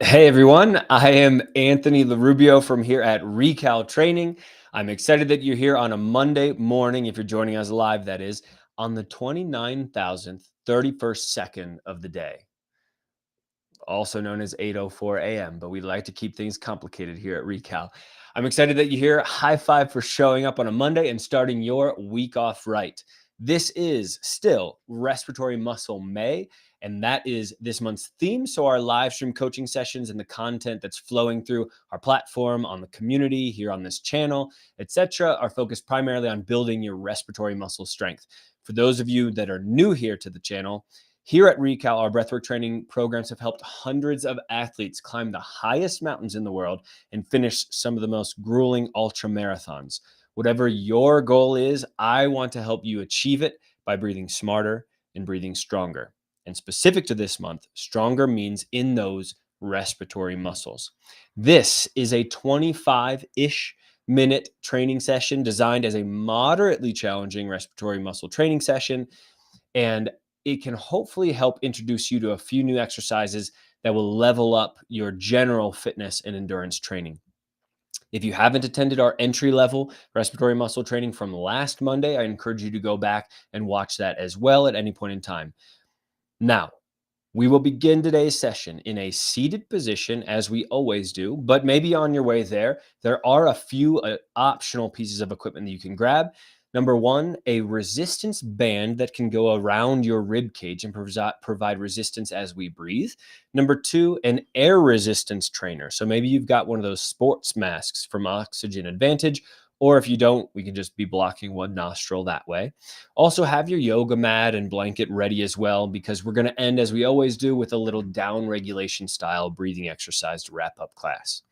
Hey everyone, I am Anthony LaRubio from here at Recal Training. I'm excited that you're here on a Monday morning, if you're joining us live, that is, on the 29,031st second of the day, also known as 8:04 a.m., but we like to keep things complicated here at Recal. I'm excited that you're here. High five for showing up on a Monday and starting your week off right. This is still Respiratory Muscle May, and that is this month's theme. So, our live stream coaching sessions and the content that's flowing through our platform, on the community, here on this channel, etc., are focused primarily on building your respiratory muscle strength. For those of you that are new here to the channel, here at Recal, our breathwork training programs have helped hundreds of athletes climb the highest mountains in the world and finish some of the most grueling ultra marathons. Whatever your goal is, I want to help you achieve it by breathing smarter and breathing stronger. And specific to this month, stronger means in those respiratory muscles. This is a 25-ish minute training session designed as a moderately challenging respiratory muscle training session. And it can hopefully help introduce you to a few new exercises that will level up your general fitness and endurance training. If you haven't attended our entry level respiratory muscle training from last Monday, I encourage you to go back and watch that as well at any point in time. Now, we will begin today's session in a seated position, as we always do, but maybe on your way there are a few optional pieces of equipment that you can grab. Number one, a resistance band that can go around your rib cage and provide resistance as we breathe. Number two, an air resistance trainer. So maybe you've got one of those sports masks from Oxygen Advantage, or if you don't, we can just be blocking one nostril that way. Also, have your yoga mat and blanket ready as well, because we're going to end, as we always do, with a little down regulation style breathing exercise to wrap up class.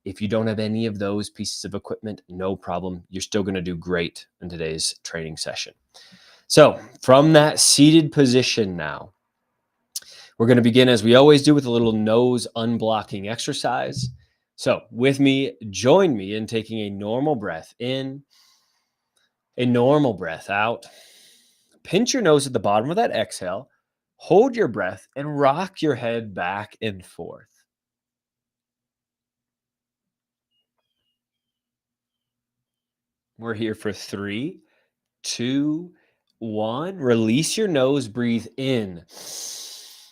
If you don't have any of those pieces of equipment, no problem. You're still going to do great in today's training session. So, from that seated position now, we're going to begin, as we always do, with a little nose unblocking exercise. So, with me, join me in taking a normal breath in, a normal breath out. Pinch your nose at the bottom of that exhale, hold your breath, and rock your head back and forth. We're here for 3, 2, 1. Release your nose, breathe in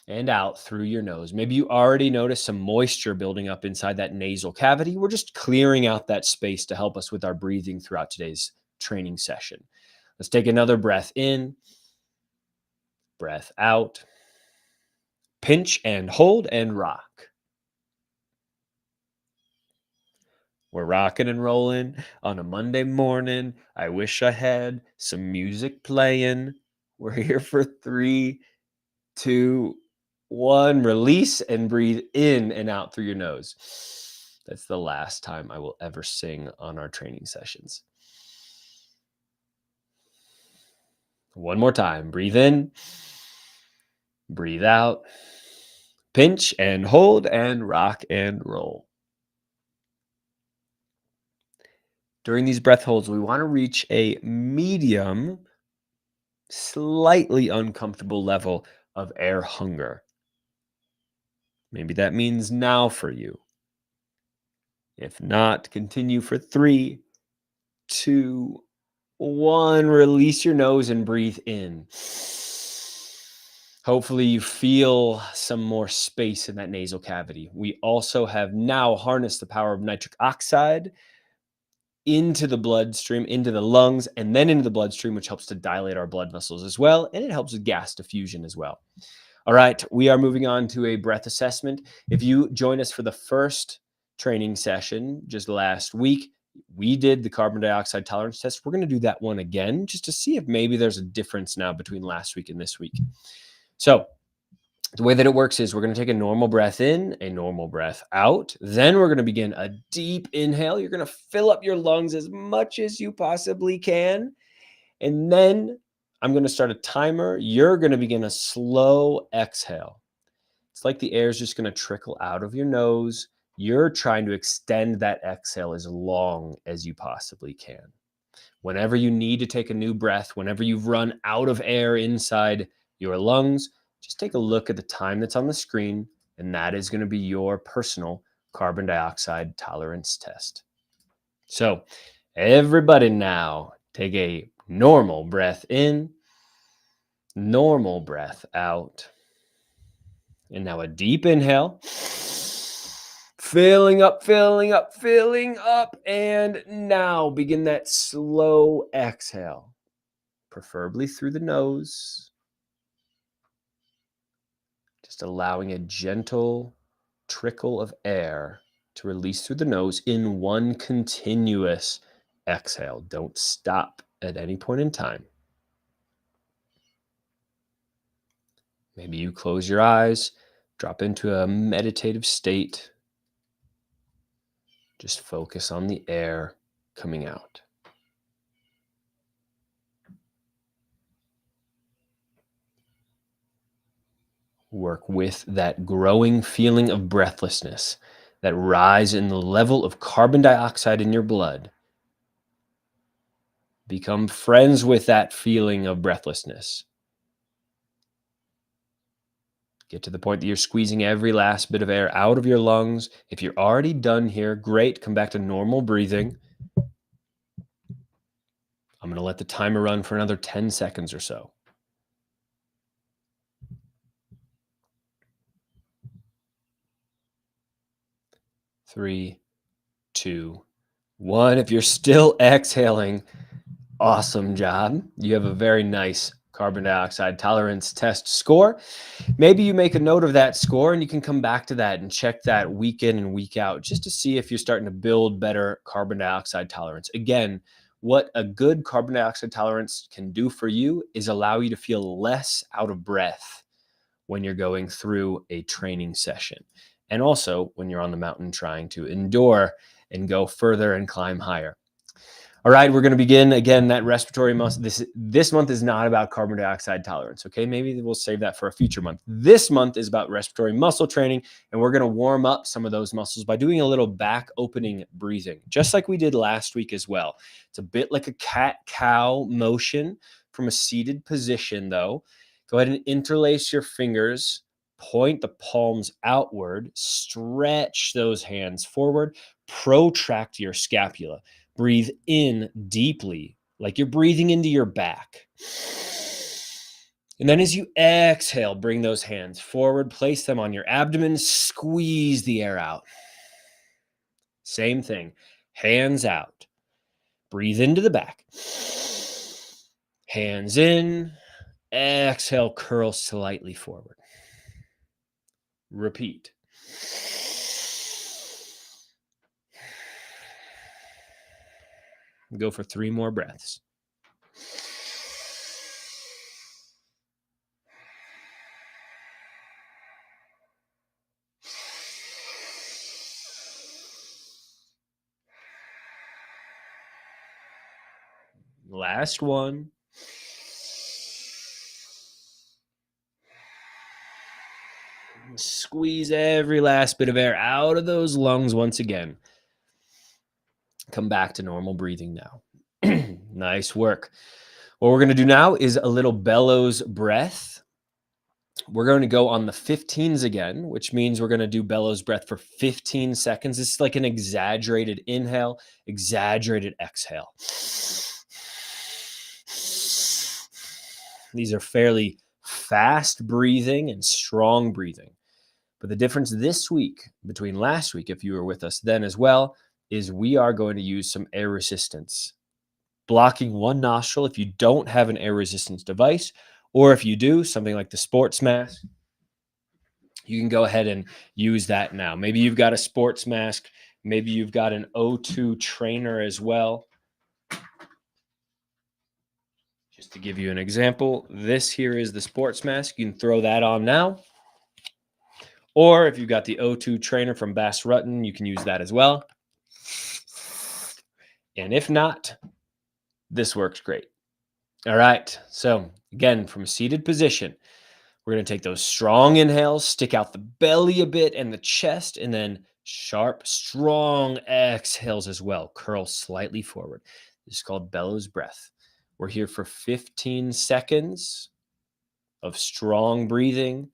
and out through your nose. Maybe you already noticed some moisture building up inside that nasal cavity. We're just clearing out that space to help us with our breathing throughout today's training session. Let's take another breath in, breath out. Pinch and hold and rock. We're rocking and rolling on a Monday morning. I wish I had some music playing. We're here for 3, 2, 1. Release and breathe in and out through your nose. That's the last time I will ever sing on our training sessions. One more time. Breathe in, breathe out, pinch and hold and rock and roll. During these breath holds, we want to reach a medium, slightly uncomfortable level of air hunger. Maybe that means now for you. If not, continue for 3, 2, 1. Release your nose and breathe in. Hopefully you feel some more space in that nasal cavity. We also have now harnessed the power of nitric oxide into the bloodstream, into the lungs, and then into the bloodstream, which helps to dilate our blood vessels as well. And it helps with gas diffusion as well. All right, we are moving on to a breath assessment. If you join us for the first training session just last week, we did the carbon dioxide tolerance test. We're going to do that one again just to see if maybe there's a difference now between last week and this week. So the way that it works is we're going to take a normal breath in, a normal breath out. Then we're going to begin a deep inhale. You're going to fill up your lungs as much as you possibly can. And then I'm going to start a timer. You're going to begin a slow exhale. It's like the air is just going to trickle out of your nose. You're trying to extend that exhale as long as you possibly can. Whenever you need to take a new breath, whenever you've run out of air inside your lungs, just take a look at the time that's on the screen And that is going to be your personal carbon dioxide tolerance test. So everybody now take a normal breath in, normal breath out. And now a deep inhale. Filling up, filling up, filling up. And now begin that slow exhale, preferably through the nose. Just allowing a gentle trickle of air to release through the nose in one continuous exhale. Don't stop at any point in time. Maybe you close your eyes, drop into a meditative state. Just focus on the air coming out. Work with that growing feeling of breathlessness, that rise in the level of carbon dioxide in your blood. Become friends with that feeling of breathlessness. Get to the point that you're squeezing every last bit of air out of your lungs. If you're already done here, great. Come back to normal breathing. I'm going to let the timer run for another 10 seconds or so. 3, 2, 1. If you're still exhaling, awesome job. You have a very nice carbon dioxide tolerance test score. Maybe you make a note of that score and you can come back to that and check that week in and week out just to see if you're starting to build better carbon dioxide tolerance. Again, what a good carbon dioxide tolerance can do for you is allow you to feel less out of breath when you're going through a training session. And also when you're on the mountain trying to endure and go further and climb higher. All right, we're going to begin again that respiratory muscle. This month is not about carbon dioxide tolerance, okay? Maybe we'll save that for a future month. This month is about respiratory muscle training, and we're going to warm up some of those muscles by doing a little back opening breathing, just like we did last week as well. It's a bit like a cat-cow motion from a seated position, though. Go ahead and interlace your fingers, point the palms outward, stretch those hands forward, protract your scapula. Breathe in deeply, like you're breathing into your back. And then as you exhale, bring those hands forward, place them on your abdomen, squeeze the air out. Same thing, hands out. Breathe into the back. Hands in, exhale, curl slightly forward. Repeat. Go for 3 more breaths. Last one. Squeeze every last bit of air out of those lungs once again. Come back to normal breathing now. Nice work. What we're going to do now is a little bellows breath. We're going to go on the 15s again, which means we're going to do bellows breath for 15 seconds. This is like an exaggerated inhale, exaggerated exhale. These are fairly fast breathing and strong breathing. But the difference this week between last week, if you were with us then as well, is we are going to use some air resistance. Blocking one nostril if you don't have an air resistance device, or if you do, something like the sports mask, you can go ahead and use that now. Maybe you've got a sports mask. Maybe you've got an O2 trainer as well. Just to give you an example, this here is the sports mask. You can throw that on now. Or if you've got the O2 trainer from Bass Rutten, you can use that as well. And if not, this works great. All right. So again, from a seated position, we're going to take those strong inhales, stick out the belly a bit and the chest, and then sharp, strong exhales as well. Curl slightly forward. This is called bellows breath. We're here for 15 seconds of strong breathing,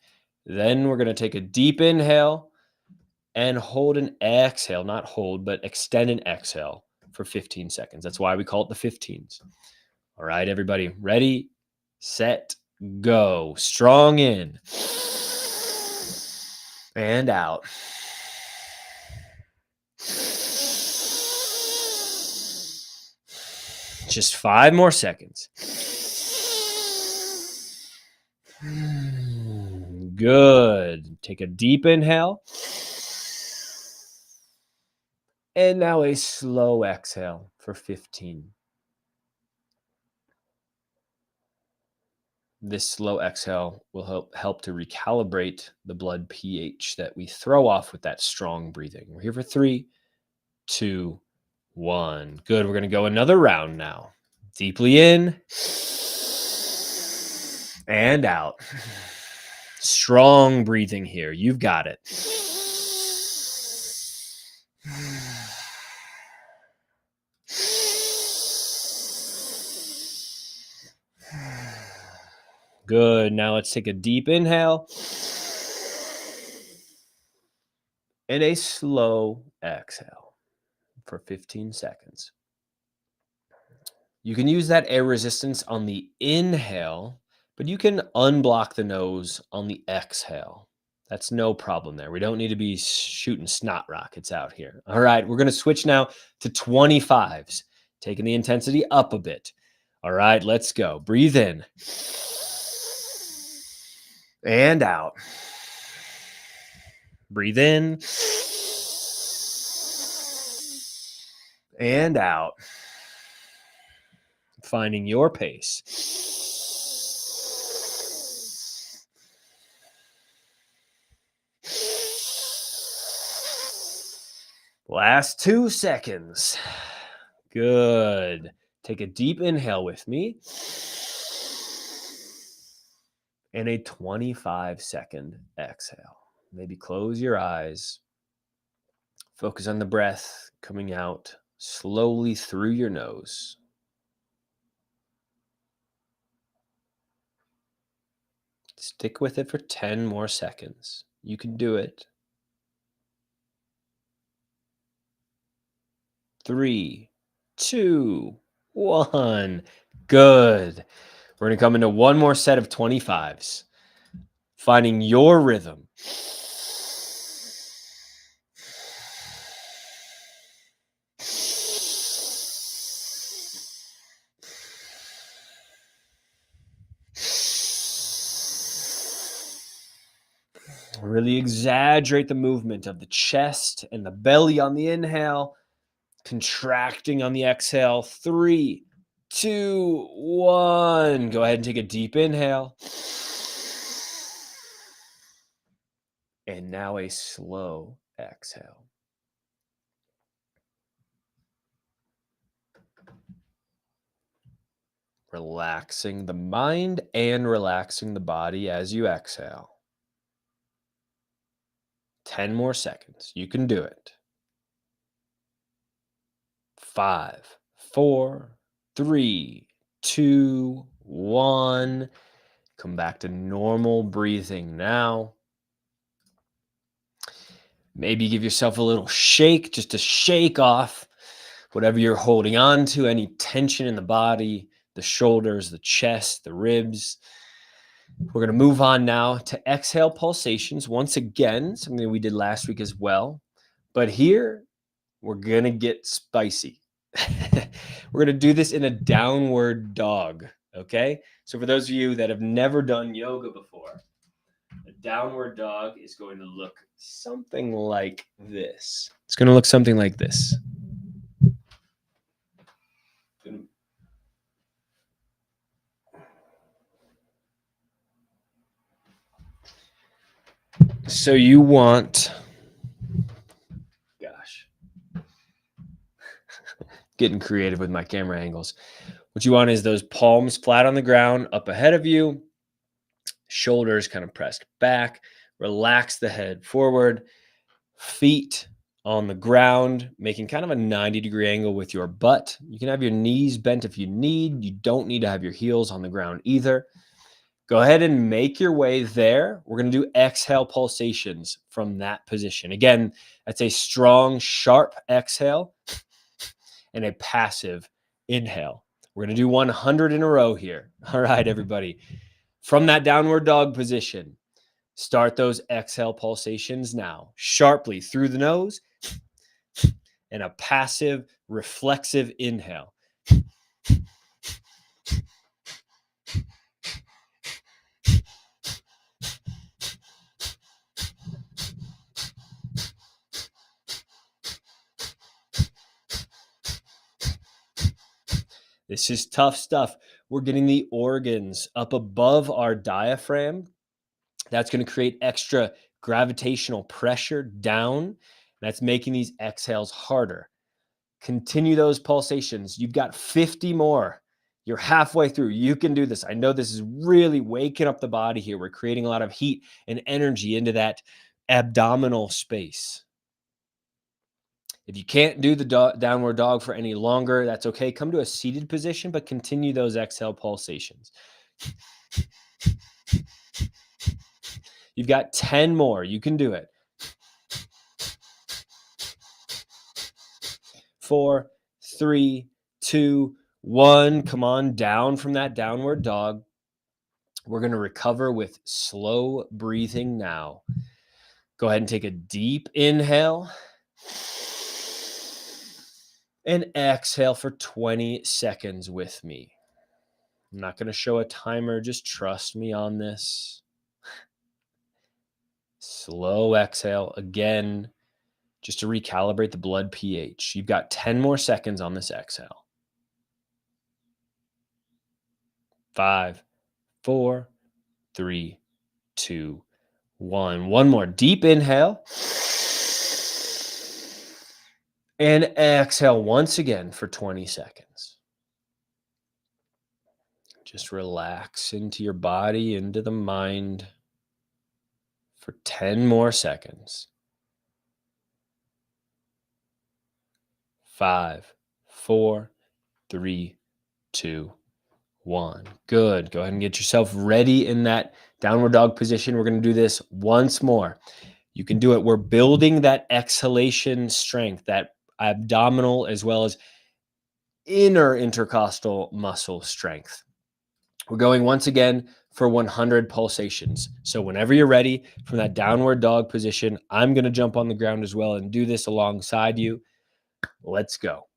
Then we're going to take a deep inhale and hold an exhale, not hold, but extend an exhale for 15 seconds. That's why we call it the 15s. All right, everybody, ready, set, go. Strong in and out. Just 5 more seconds. Good. Take a deep inhale. And now a slow exhale for 15. This slow exhale will help to recalibrate the blood pH that we throw off with that strong breathing. We're here for 3, 2, 1. Good. We're going to go another round now. Deeply in and out. Strong breathing here. You've got it. Good. Now let's take a deep inhale and a slow exhale for 15 seconds. You can use that air resistance on the inhale, but you can unblock the nose on the exhale. That's no problem there. We don't need to be shooting snot rockets out here. All right, we're going to switch now to 25s, taking the intensity up a bit. All right, let's go. Breathe in and out. Breathe in and out. Finding your pace. Last 2 seconds. Good. Take a deep inhale with me. And a 25-second exhale. Maybe close your eyes. Focus on the breath coming out slowly through your nose. Stick with it for 10 more seconds. You can do it. 3, 2, 1. Good. We're going to come into one more set of 25s. Finding your rhythm. Really exaggerate the movement of the chest and the belly on the inhale, contracting on the exhale. 3, 2, 1. Go ahead and take a deep inhale. And now a slow exhale. Relaxing the mind and relaxing the body as you exhale. 10 more seconds. You can do it. 5, 4, 3, 2, 1. Come back to normal breathing now. Maybe give yourself a little shake just to shake off whatever you're holding on to, any tension in the body, the shoulders, the chest, the ribs. We're going to move on now to exhale pulsations. Once again, something we did last week as well. But here, we're going to get spicy. We're going to do this in a downward dog, okay? So for those of you that have never done yoga before, a downward dog is going to look something like this. It's going to look something like this. So you want, getting creative with my camera angles. What you want is those palms flat on the ground, up ahead of you, shoulders kind of pressed back, relax the head forward, feet on the ground, making kind of a 90-degree angle with your butt. You can have your knees bent if you need. You don't need to have your heels on the ground either. Go ahead and make your way there. We're going to do exhale pulsations from that position. Again, that's a strong, sharp exhale and a passive inhale. We're going to do 100 in a row here. All right, everybody. From that downward dog position, start those exhale pulsations now, sharply through the nose and a passive, reflexive inhale. This is tough stuff. We're getting the organs up above our diaphragm. That's going to create extra gravitational pressure down. That's making these exhales harder. Continue those pulsations. You've got 50 more. You're halfway through. You can do this. I know this is really waking up the body here. We're creating a lot of heat and energy into that abdominal space. If you can't do the downward dog for any longer, that's okay. Come to a seated position, but continue those exhale pulsations. You've got 10 more. You can do it. 4, 3, 2, 1. Come on down from that downward dog. We're going to recover with slow breathing now. Go ahead and take a deep inhale and exhale for 20 seconds with me. I'm not going to show a timer. Just trust me on this. Slow exhale again, just to recalibrate the blood pH. You've got 10 more seconds on this exhale. 5, 4, 3, 2, 1. One more deep inhale. And exhale once again for 20 seconds. Just relax into your body, into the mind for 10 more seconds. 5, 4, 3, 2, 1. Good. Go ahead and get yourself ready in that downward dog position. We're going to do this once more. You can do it. We're building that exhalation strength, that abdominal as well as inner intercostal muscle strength. We're going once again for 100 pulsations. So whenever you're ready from that downward dog position, I'm going to jump on the ground as well and do this alongside you. Let's go.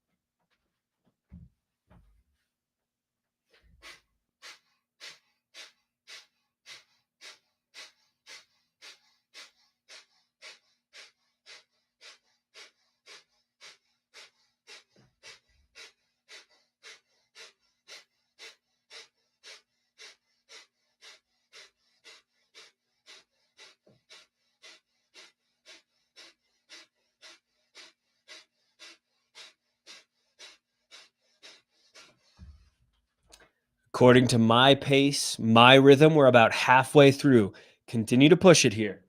According to my pace, my rhythm, we're about halfway through. Continue to push it here.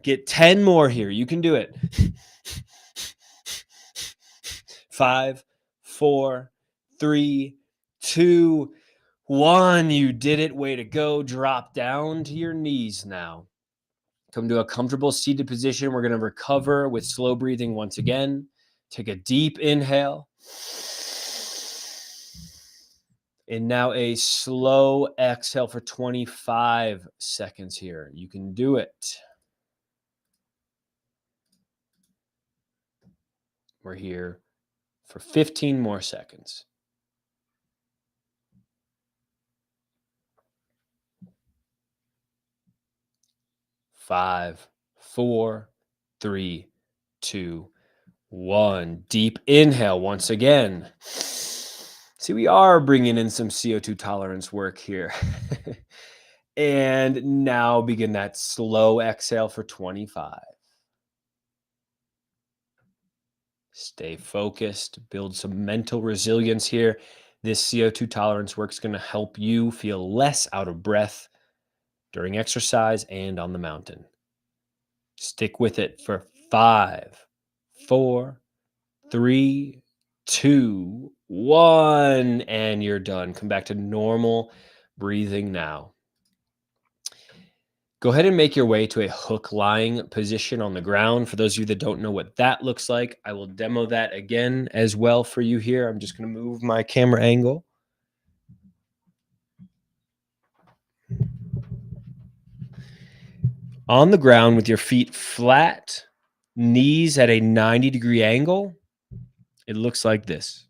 Get 10 more here. You can do it. 5, 4, 3, 2, 1. You did it. Way to go. Drop down to your knees now. Come to a comfortable seated position. We're going to recover with slow breathing once again. Take a deep inhale. And now a slow exhale for 25 seconds here. You can do it. We're here for 15 more seconds. 5, 4, 3, 2, 1. Deep inhale once again. See, we are bringing in some CO2 tolerance work here. And now begin that slow exhale for 25. Stay focused, build some mental resilience here. This CO2 tolerance work is going to help you feel less out of breath during exercise and on the mountain. Stick with it for 5, 4, 3, 2, 1, and you're done. Come back to normal breathing now. Go ahead and make your way to a hook lying position on the ground. For those of you that don't know what that looks like, I will demo that again as well for you here. I'm just going to move my camera angle. On the ground with your feet flat, knees at a 90-degree angle, it looks like this.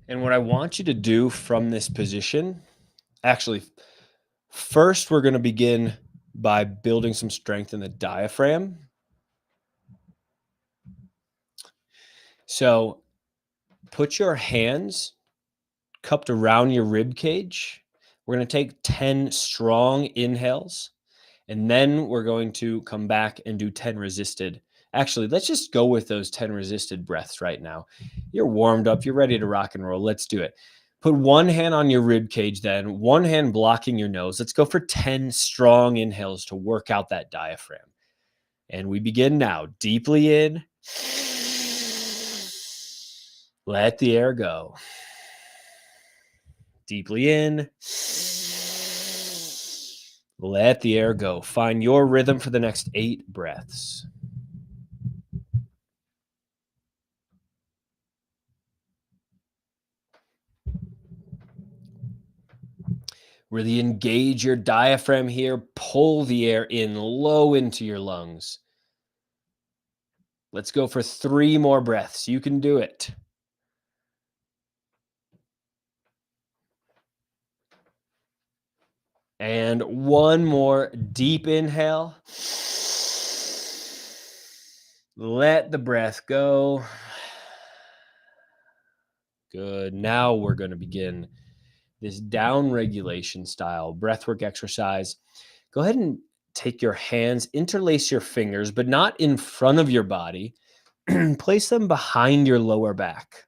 And what I want you to do from this position, actually, first we're going to begin by building some strength in the diaphragm. So put your hands cupped around your rib cage. We're going to take 10 strong inhales, and then we're going to come back and do 10 resisted. Actually, let's just go with those 10 resisted breaths right now. You're warmed up. You're ready to rock and roll. Let's do it. Put one hand on your rib cage, then one hand blocking your nose. Let's go for 10 strong inhales to work out that diaphragm. And we begin now. Deeply in. Let the air go. Deeply in. Let the air go. Find your rhythm for the next 8 breaths. Really engage your diaphragm here. Pull the air in low into your lungs. Let's go for 3 more breaths. You can do it. And one more deep inhale. Let the breath go. Good. Now we're going to begin this down regulation style breathwork exercise. Go ahead and take your hands, interlace your fingers, but not in front of your body. Place them behind your lower back.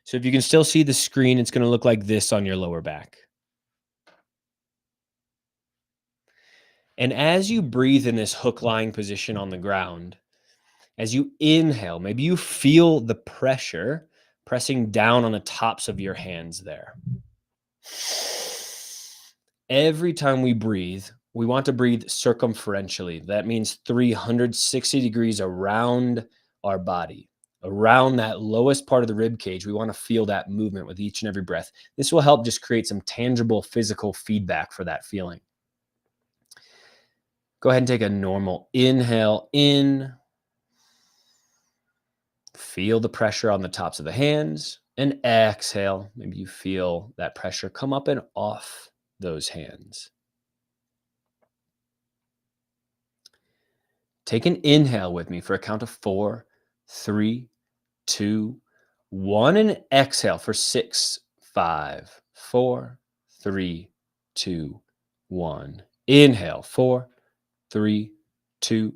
So if you can still see the screen, it's going to look like this on your lower back. And as you breathe in this hook lying position on the ground, as you inhale, maybe you feel the pressure pressing down on the tops of your hands there. Every time we breathe, we want to breathe circumferentially. That means 360 degrees around our body, around that lowest part of the rib cage. We want to feel that movement with each and every breath. This will help just create some tangible physical feedback for that feeling. Go ahead and take a normal inhale in. Feel the pressure on the tops of the hands, and exhale. Maybe you feel that pressure come up and off those hands. Take an inhale with me for a count of 4, 3, 2, 1, and exhale for 6, 5, 4, 3, 2, 1. Inhale, 4, 3, 2,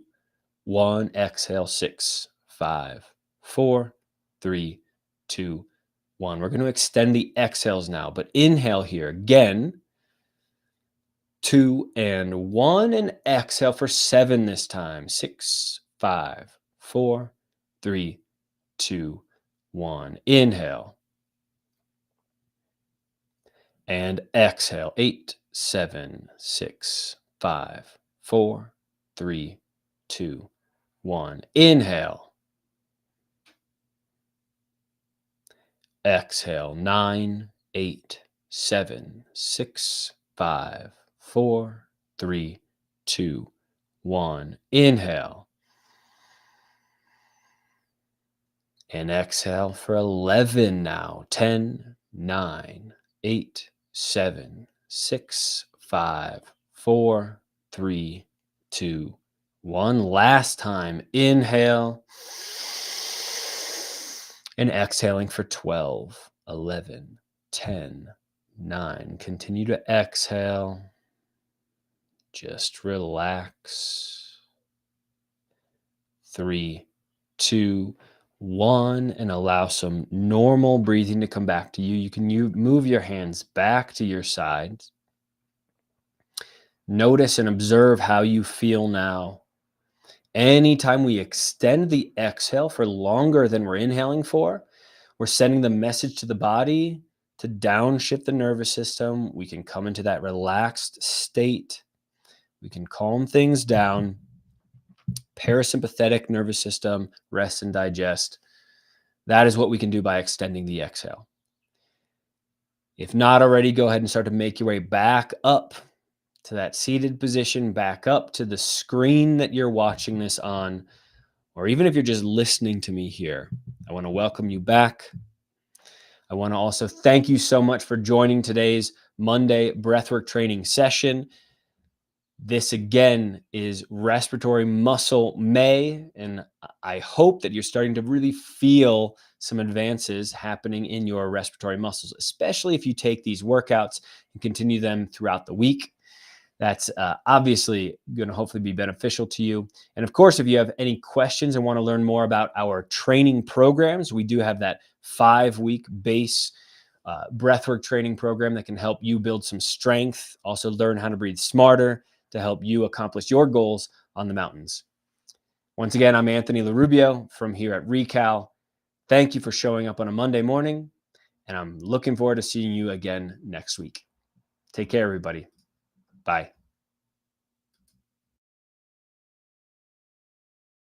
1. Exhale, 6, 5, 4, 3, 2, 1. We're going to extend the exhales now, but inhale here again. 2 and 1, and exhale for 7 this time. 6, 5, 4, 3, 2, 1. Inhale. And exhale. 8, 7, 6, 5, 4, 3, 2, 1. Inhale. Exhale. 9, 8, 7, 6, 5, 4, 3, 2, 1. Inhale. And exhale for 11 now. 10, 9, 8, 7, 6, 5, 4, 3, 2, 1. Last time. Inhale. And exhaling for 12, 11, 10, 9. Continue to exhale. Just relax. 3, 2, 1, and allow some normal breathing to come back to you. You can move your hands back to your sides. Notice and observe how you feel now. Anytime we extend the exhale for longer than we're inhaling for, we're sending the message to the body to downshift the nervous system. We can come into that relaxed state. We can calm things down. Parasympathetic nervous system, rest and digest. That is what we can do by extending the exhale. If not already, go ahead and start to make your way back up to that seated position, back up to the screen that you're watching this on, or even if you're just listening to me here. I want to welcome you back. I want to also thank you so much for joining today's Monday breathwork training session. This again is Respiratory Muscle May, and I hope that you're starting to really feel some advances happening in your respiratory muscles, especially if you take these workouts and continue them throughout the week. That's obviously going to hopefully be beneficial to you. And of course, if you have any questions and want to learn more about our training programs, we do have that 5-week base breathwork training program that can help you build some strength, also learn how to breathe smarter to help you accomplish your goals on the mountains. Once again, I'm Anthony LaRubio from here at Recal. Thank you for showing up on a Monday morning, and I'm looking forward to seeing you again next week. Take care, everybody. Bye.